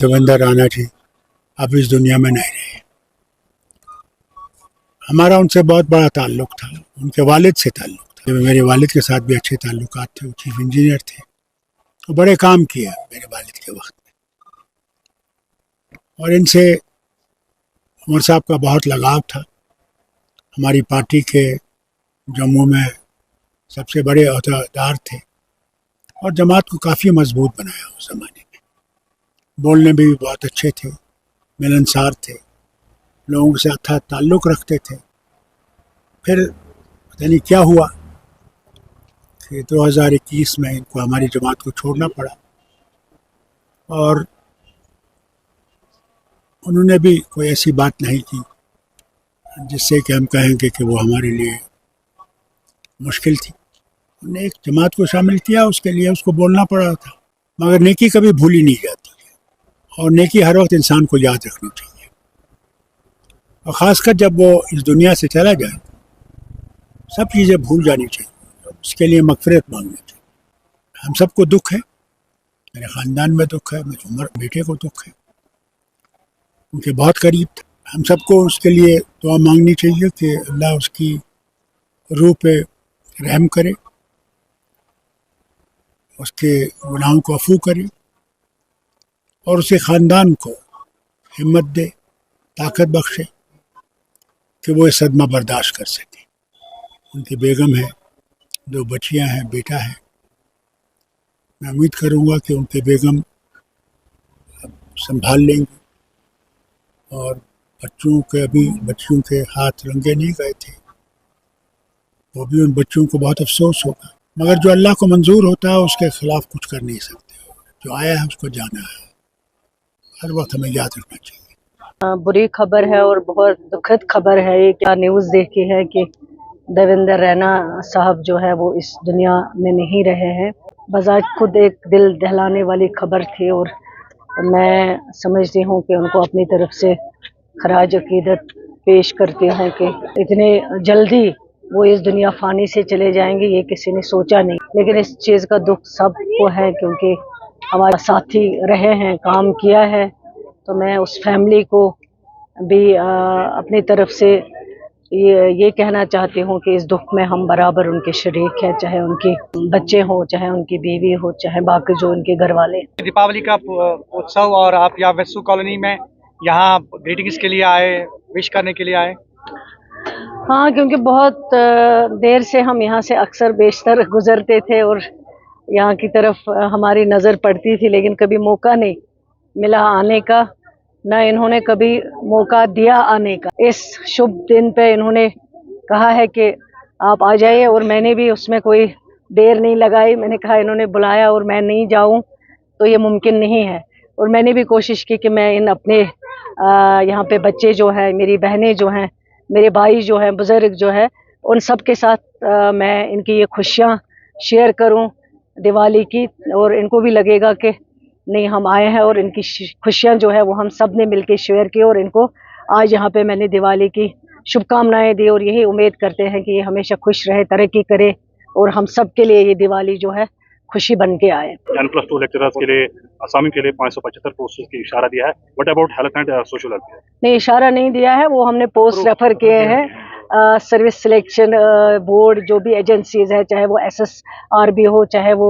देवेंद्र राणा जी अब इस दुनिया में नहीं रहे। हमारा उनसे बहुत बड़ा ताल्लुक़ था, उनके वालिद से ताल्लुक़ था। मेरे वालिद के साथ भी अच्छे ताल्लुकात थे। वो चीफ इंजीनियर थे, तो बड़े काम किया मेरे वालिद के वक्त में। और इनसे उमर साहब का बहुत लगाव था। हमारी पार्टी के जम्मू में सबसे बड़े अहदेदार थे और जमात को काफ़ी मजबूत बनाया उस ज़माने में। बोलने में भी बहुत अच्छे थे, मिलनसार थे, लोगों से अच्छा ताल्लुक़ रखते थे। फिर पता नहीं क्या हुआ कि 2021 में इनको हमारी जमात को छोड़ना पड़ा और उन्होंने भी कोई ऐसी बात नहीं की जिससे कि हम कहेंगे कि वो हमारे लिए मुश्किल थी। उन्होंने एक जमात को शामिल किया, उसके लिए उसको बोलना पड़ा था। मगर नेकी कभी भूली नहीं जाती है और नेकी हर वक्त इंसान को याद रखनी चाहिए। और ख़ासकर जब वो इस दुनिया से चला जाए, सब चीज़ें भूल जानी चाहिए, उसके लिए मग़फ़िरत मांगनी चाहिए। हम सबको दुख है, मेरे ख़ानदान में दुख है, मेरे उमर बेटे को दुख है, उनके बहुत करीब था। हम सबको उसके लिए दुआ मांगनी चाहिए कि अल्लाह उसकी रूह पे रहम करे, उसके गुनाहों को अफ़ू करे और उसके ख़ानदान को हिम्मत दे, ताकत बख्शे कि वो ये सदमा बर्दाश्त कर सके। उनकी बेगम है, 2 बच्चियां हैं, बेटा है। मैं उम्मीद करूँगा कि उनके बेगम संभाल लेंगे और बच्चियों के हाथ रंगे नहीं गए थे, वो भी उन बच्चों को बहुत अफसोस होगा। मगर जो अल्लाह को मंजूर होता है उसके ख़िलाफ़ कुछ कर नहीं सकते। जो आया है उसको जाना है, हर वक्त हमें याद रखना चाहिए। बुरी खबर है और बहुत दुखद खबर है। ये क्या न्यूज़ देखी है कि देवेंद्र रैना साहब जो है वो इस दुनिया में नहीं रहे हैं। बजाज खुद एक दिल दहलाने वाली खबर थी और मैं समझती हूँ कि उनको अपनी तरफ से खराज अकीदत पेश करती हूँ कि इतने जल्दी वो इस दुनिया फ़ानी से चले जाएंगे ये किसी ने सोचा नहीं। लेकिन इस चीज़ का दुख सबको है क्योंकि हमारे साथी रहे हैं, काम किया है। तो मैं उस फैमिली को भी अपनी तरफ से ये कहना चाहती हूँ कि इस दुख में हम बराबर उनके शरीक हैं, चाहे उनके बच्चे हों, चाहे उनकी बीवी हो, चाहे बाकी जो उनके घर वाले। दीपावली का उत्सव और आप यहाँ वेस्टू कॉलोनी में यहाँ ग्रीटिंग्स के लिए आए, विश करने के लिए आए? हाँ, क्योंकि बहुत देर से हम यहाँ से अक्सर बेशतर गुजरते थे और यहाँ की तरफ हमारी नज़र पड़ती थी, लेकिन कभी मौका नहीं मिला आने का, न इन्होंने कभी मौका दिया आने का। इस शुभ दिन पे इन्होंने कहा है कि आप आ जाइए और मैंने भी उसमें कोई देर नहीं लगाई। मैंने कहा इन्होंने बुलाया और मैं नहीं जाऊं तो ये मुमकिन नहीं है। और मैंने भी कोशिश की कि मैं इन अपने यहाँ पे बच्चे जो हैं, मेरी बहनें जो हैं, मेरे भाई जो हैं, बुज़ुर्ग जो है, उन सब के साथ मैं इनकी ये खुशियाँ शेयर करूं दिवाली की, और इनको भी लगेगा कि नहीं हम आए हैं और इनकी खुशियाँ जो है वो हम सब ने मिलकर शेयर की और इनको आज यहाँ पे मैंने दिवाली की शुभकामनाएं दी और यही उम्मीद करते हैं कि ये हमेशा खुश रहे, तरक्की करे और हम सब के लिए ये दिवाली जो है खुशी बन के आए। 10+2 लेक्चरर्स के लिए आसामी के लिए 575 पोस्ट्स की इशारा दिया है। What about health and social welfare? नहीं, इशारा नहीं दिया है, वो हमने पोस्ट रेफर किए हैं। सर्विस सिलेक्शन बोर्ड जो भी एजेंसीज है, चाहे वो SSRB हो, चाहे वो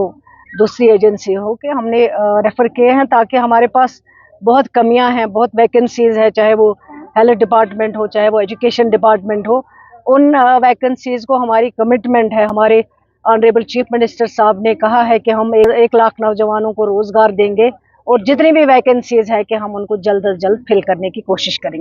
दूसरी एजेंसी हो, कि हमने रेफ़र किए हैं ताकि हमारे पास बहुत कमियां हैं, बहुत वैकेंसीज़ है, चाहे वो हेल्थ डिपार्टमेंट हो, चाहे वो एजुकेशन डिपार्टमेंट हो। उन वैकेंसीज़ को हमारी कमिटमेंट है। हमारे ऑनरेबल चीफ मिनिस्टर साहब ने कहा है कि हम 1 लाख नौजवानों को रोज़गार देंगे और जितनी भी वैकेंसीज़ है कि हम उनको जल्द अज जल्द फिल करने की कोशिश करेंगे।